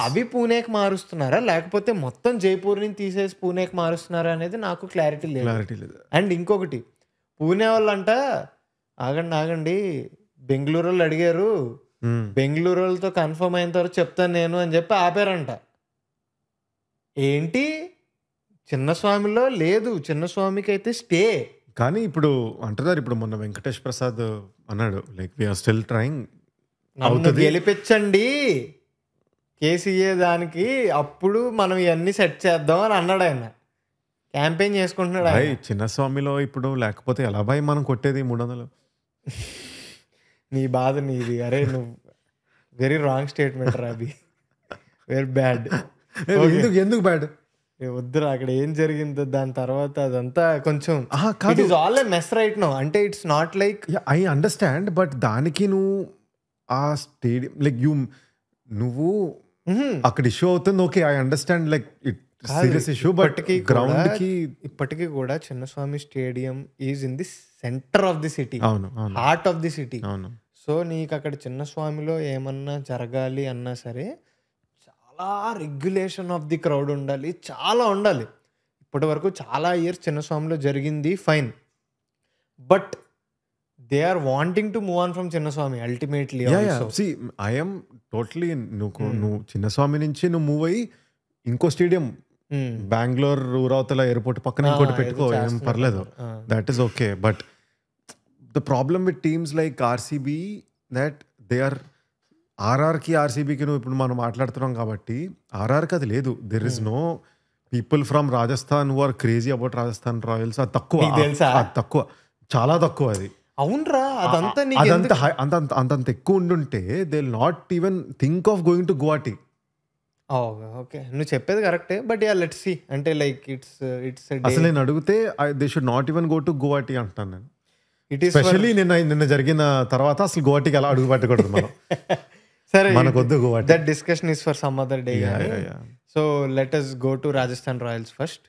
అవి పూణేకి మారుస్తున్నారా, లేకపోతే మొత్తం జైపూర్ ని తీసేసి పూణేకి మారుస్తున్నారా అనేది నాకు క్లారిటీ లేదు. అండ్ ఇంకొకటి, పూణే వాళ్ళంట ఆగండి బెంగళూరు వాళ్ళు అడిగారు, బెంగళూరు వాళ్ళతో కన్ఫర్మ్ అయిన తర్వాత చెప్తాను నేను అని చెప్పి ఆపారంట. ఏంటి చిన్నస్వామిలో లేదు, చిన్నస్వామికి అయితే స్టే. కానీ ఇప్పుడు అంటున్నారు, ఇప్పుడు మొన్న వెంకటేష్ ప్రసాద్ అన్నాడు like we are still trying, గెలిపించండి కేసీఏ దానికి, అప్పుడు మనం ఇవన్నీ సెట్ చేద్దాం అని అన్నాడు. ఆయన క్యాంపెయిన్ చేసుకుంటున్నాడు. చిన్నస్వామిలో ఇప్పుడు లేకపోతే ఎలా బాయ్ మనం కొట్టేది 300. నీ బాధ నీది. అరే నువ్వు వెరీ రాంగ్ స్టేట్మెంట్ రా, అది వెరీ బ్యాడ్. ఎందుకు బ్యాడ్? వద్దురా, అక్కడ ఏం జరిగిందో దాని తర్వాత అదంతా కొంచెం it is all a mess right now. అంటే it's not like, I understand, but దానికి నువ్వు ఆ స్టేడియం లైక్ నువ్వు అక్కడ ఇష్యూ అవుతుంది. Okay, I understand like it serious issue, but ground కి ఇప్పటికీ కూడా Chinnaswamy stadium is in the centre of the city, heart of the city. So నీకు అక్కడ చిన్నస్వామిలో ఏమన్నా జరగాలి అన్నా సరే చాలా రెగ్యులేషన్ ఆఫ్ ది క్రౌడ్ ఉండాలి, చాలా ఉండాలి. ఇప్పటి వరకు చాలా ఇయర్స్ చిన్నస్వామిలో జరిగింది fine, but they are wanting to move on from Chinnaswamy ultimately. I'm totally నువ్వు చిన్నస్వామి నుంచి నువ్వు మూవ్ అయ్యి ఇంకో స్టేడియం బెంగళూరు ఊరవతల ఎయిర్పోర్ట్ పక్కన ఇంకోటి పెట్టుకో, ఏం పర్లేదు, that is okay. But the problem with teams like RCB that they are ఆర్ఆర్కి ఆర్సీబీకి నువ్వు ఇప్పుడు మనం మాట్లాడుతున్నాం కాబట్టి ఆర్ఆర్కి అది లేదు. There is no people from Rajasthan who are crazy about Rajasthan Royals. అది తక్కువ, అది తక్కువ, చాలా తక్కువ. అది అవునరా, అదంతా అంతంత ఎక్కువ ఉండుంటే they will not even think of going to Guwahati. Okay, నువ్వు చెప్పేది కరెక్టే. బట్ యా లెట్స్ సీ, అంటే లైక్ ఇట్స్ అసలు నేను అడిగితే they should not even go to Guwahati అంటాను నేను. ఇట్ ఈస్ స్పెషల్లీ నిన్న జరిగిన తర్వాత అసలు గువాహటికి ఎలా అడుగు పెట్టకూడదు మనం. సరే, మనకొద్దు Guwahati. That discussion is for some other day. So let us go to Rajasthan Royals first.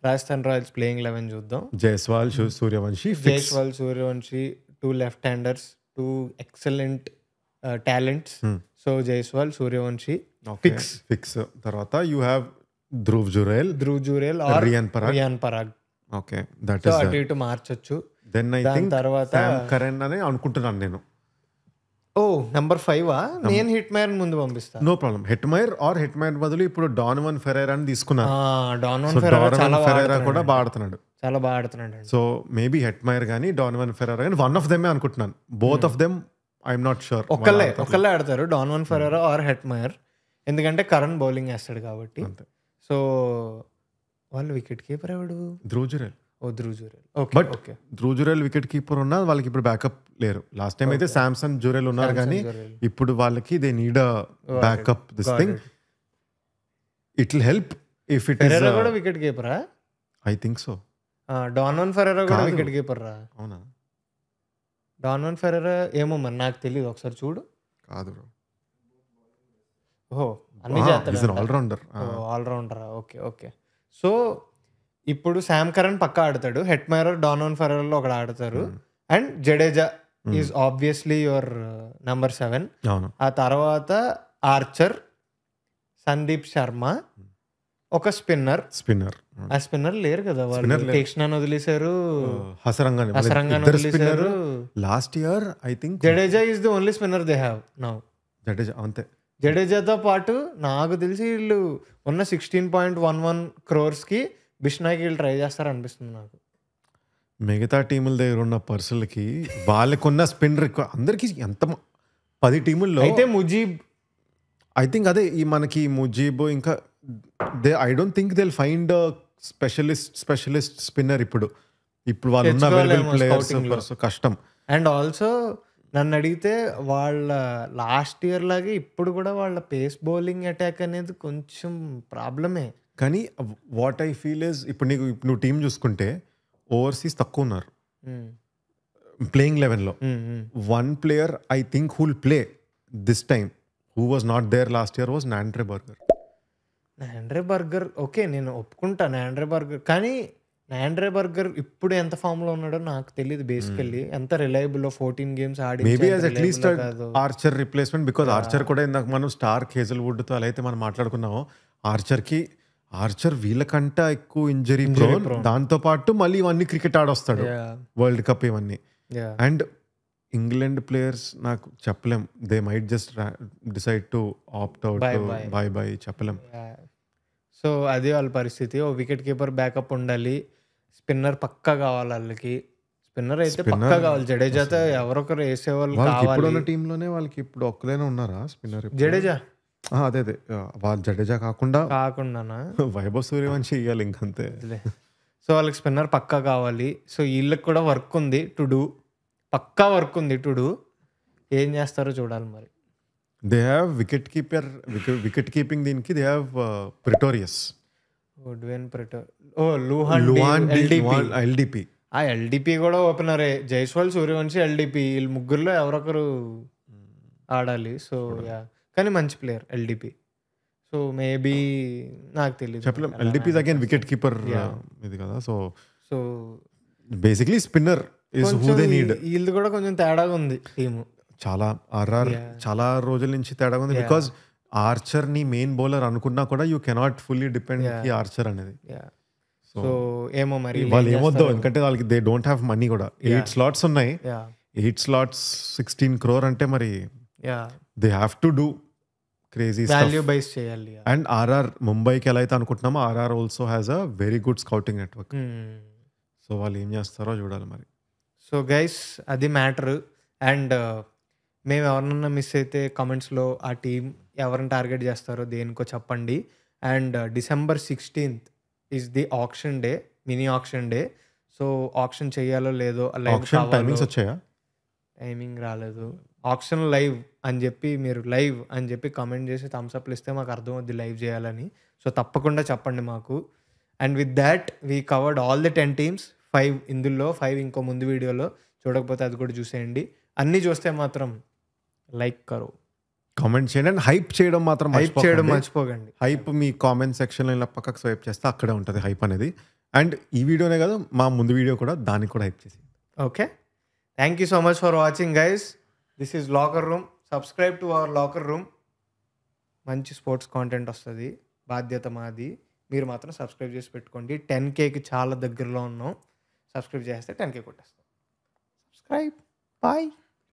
Rajasthan Royals playing 11 చూద్దాం. Jaiswal, Suryavanshi, Jaiswal, Suryavanshi, 2 left handers, 2 excellent talents. So Jaiswal, Suryavanshi fix. తర్వాత you have Dhruv Jurel or Riyan Parag. Okay, that is అటు ఇటు మార్చొచ్చు. దెన్ ఐ థింక్ తర్వాత Sam Curran అని అనుకుంటున్నాను నేను. Number 5 నేను హిట్మైర్ ముందు పంపిస్తాను. No problem. హిట్మైర్ బదులు ఇప్పుడు డానవన్ ఫెరైరా అని తీసుకున్నాను. డానవన్ ఫెరైరా కూడా బాగా ఆడుతున్నాడు, చాలా బాగా ఆడుతున్నాడు. సో మేబీ హిట్మైర్ కానీ డానవన్ ఫెరైరా కానీ వన్ ఆఫ్ దెమ్ అనుకుంటున్నాను. Both of them I'm not sure. ఒకళ్ళే ఆడతారు, డానవన్ ఫెరైరా ఆర్ హిట్మైర్, ఎందుకంటే కరణ్ బౌలింగ్ వేస్తాడు కాబట్టి. సో వాళ్ళు వికెట్ కీపర్ ఎవడు? Dhruv Jurel. But Dhruv Jurel wicket keeper ఉన్నా వాళ్ళకి ఇప్పుడు బ్యాకప్ లేరు. లాస్ట్ టైం అయితే శాంసన్ జురేల్ ఉన్నారు కానీ ఇప్పుడు వాళ్ళకి they need a backup. This thing it will help if it is కూడా వికెట్ కీపరా? I think so. Donovan Ferreira కూడా వికెట్ కీపర్ రా? అవునా? డానవన్ ఫెరైరా ఏమో మరి నాకు తెలియదు, ఒకసారి చూడు. కాదు బ్రో. అన్ని చేస్తాడు, ఆల్రౌండర్. ఓకే. సో ఇప్పుడు శామ్ కరణ్ పక్కా ఆడతాడు, హెట్మైర్, డానవన్ ఫెరైరాలో ఒకడు ఆడతారు, and Jadeja is obviously your number 7. ఆ తర్వాత ఆర్చర్, సందీప్ శర్మ, ఒక స్పిన్నర్. ఆ స్పిన్నర్ లేరు కదా వాళ్ళు, తీక్షణాన్ని వదిలేశారు, హసరంగాన్ని వదిలేశారు last year. I think Jadeja is the only spinner they have now. Jadeja అంతే. జడేజాతో పాటు నాకు తెలిసి వీళ్ళు ఉన్న 16.11 crores కి బిష్నాకి వీళ్ళు ట్రై చేస్తారు అనిపిస్తుంది నాకు. మిగతా టీముల దగ్గర ఉన్న పర్సులకి వాళ్ళకున్న స్పిన్ అందరికి ఎంత 10 టీముల్లో అయితే ముజీబ్, ఐ థింక్ అదే ఈ మనకి ముజీబ్, ఇంకా I don't think they find specialist spinner ఇప్పుడు వాళ్ళు ఉన్న అవైలబుల్ ప్లేయర్స్ కష్టం. అండ్ ఆల్సో నన్ను అడిగితే వాళ్ళ లాస్ట్ ఇయర్ లాగే ఇప్పుడు కూడా వాళ్ళ పేస్ బౌలింగ్ అటాక్ అనేది కొంచెం ప్రాబ్లమే. కానీ వాట్ ఐ ఫీల్ ఇస్ ఇప్పుడు నువ్వు టీం చూసుకుంటే ఓవర్సీస్ తక్కువ ఉన్నారు ప్లేయింగ్ 11లో. One player I think who will play this time who was not there last year was Nandre Burger. Okay, నేను ఒప్పుకుంటా నాండ్రే బర్గర్, కానీ నాండ్రే బర్గర్ ఇప్పుడు ఎంత ఫామ్ లో ఉన్నాడో నాకు తెలియదు. బేసికల్లీ ఎంత రిలయబుల్ 14 games ఆడి, maybe as at least Archer replacement, because Archer కూడా ఇందాక మనం స్టార్క్ హేజల్వుడ్ తో అలా అయితే మనం మాట్లాడుకున్నామో, ఆర్చర్ వీళ్ళకంటే ఎక్కువ ఇంజరీ ప్రోన్, దాంతో పాటు మళ్ళీ ఇవన్నీ క్రికెట్ ఆడొస్తాడు, వరల్డ్ కప్ ఇవన్నీ. అండ్ ఇంగ్లాండ్ ప్లేయర్స్ నాకు చెప్పలేం, they might just decide to opt out, by చెప్పలేం. సో అది వాళ్ళ పరిస్థితి. ఓ వికెట్ కీపర్ బ్యాకప్ ఉండాలి, స్పిన్నర్ పక్కా కావాలి వాళ్ళకి. స్పిన్నర్ అయితే పక్కా కావాలి. జడేజాతో ఎవరొకరు వేసేవాళ్ళు కావాలి. టీంలోనే వాళ్ళకి ఇప్పుడు ఒక్కలేనే ఉన్నారా స్పిన్నర్? జడేజా అదే వాళ్ళు జడేజా కాకుండా వైభవ్ సూర్యవంశీ ఇవ్వాలి ఇంకంతే. సో వాళ్ళకి స్పిన్నర్ పక్కా కావాలి. సో వీళ్ళకి కూడా వర్క్ ఉంది టు డూ, పక్కా వర్క్ ఉంది టు డూ. ఏం చేస్తారో చూడాలి మరి. దే హ్యావ్ వికెట్ కీపింగ్ దీనికి దే హ్యావ్ ప్రిటోరియస్, ఎల్డిపి. ఆ ఎల్డిపి కూడా ఓపెనరే. జైస్వాల్, సూర్యవంశీ, ఎల్డిపి వీళ్ళు ముగ్గురులో ఎవరొకరు ఆడాలి. సో కానీ మంచి ప్లేయర్ ఎల్డిపి. సో మేబీ నాకు తెలియదు, చెప్పలేం. ఎల్డిపి అగైన్ వికెట్ కీపర్ ఇది కదా. So basically spinner is who they need. వీళ్ళు కూడా కొంచెం తేడాగా ఉంది టీము, చాలా రోజుల నుంచి తేడా ఉంది. బికాజ్ ఆర్చర్ ని మెయిన్ బౌలర్ అనుకున్నా కూడా you cannot fully depend Archer అనేది. సో ఏమో మరి వాళ్ళు ఏమొద్దు, ఎందుకంటే వాళ్ళకి దే డోంట్ హ్యావ్ మనీ కూడా. 8 slots ఉన్నాయి, 8 slots 16 crore అంటే మరి they have to do crazy value buys చేయాలి. అండ్ ఆర్ఆర్ ముంబైకి ఎలా అయితే అనుకుంటున్నామో RR also has a very good scouting network. So వాళ్ళు ఏం చేస్తారో చూడాలి మరి. సో గైస్ అది మ్యాటర్. అండ్ మేము ఎవరినన్నా మిస్ అయితే కమెంట్స్లో ఆ టీం ఎవరిని టార్గెట్ చేస్తారో దేనికో చెప్పండి. And December 16th is the option day, mini option day. So option చేయాలో లేదో, ఆప్షన్ టైమింగ్స్ వచ్చాయా? టైమింగ్ రాలేదు. ఆప్షన్ లైవ్ అని చెప్పి మీరు లైవ్ అని చెప్పి కమెంట్ చేసి థమ్స్అప్లు ఇస్తే మాకు అర్థం అవుద్ది లైవ్ చేయాలని. సో తప్పకుండా చెప్పండి మాకు. And with that we covered all the 10 teams. 5 ఇందులో 5 ఇంకో ముందు వీడియోలో, చూడకపోతే అది కూడా చూసేయండి. అన్నీ చూస్తే మాత్రం లైక్ కరో, కామెంట్ చేయండి అండ్ హైప్ చేయడం మాత్రం హైప్ చేయడం మర్చిపోకండి. హైప్ మీ కామెంట్ సెక్షన్లో ఇలా పక్కకు స్వైప్ చేస్తే అక్కడే ఉంటుంది హైప్ అనేది. అండ్ ఈ వీడియోనే కాదు మా ముందు వీడియో కూడా దానికి కూడా హైప్ చేసి. Okay, thank you so much for watching guys. This is locker room. Subscribe to our locker room. మంచి స్పోర్ట్స్ కాంటెంట్ వస్తుంది, బాధ్యత మాది. మీరు మాత్రం సబ్స్క్రైబ్ చేసి పెట్టుకోండి. 10Kకి చాలా దగ్గరలో ఉన్నాం. సబ్స్క్రైబ్ చేస్తే 10K కొట్టేస్తాం. సబ్స్క్రైబ్. బాయ్.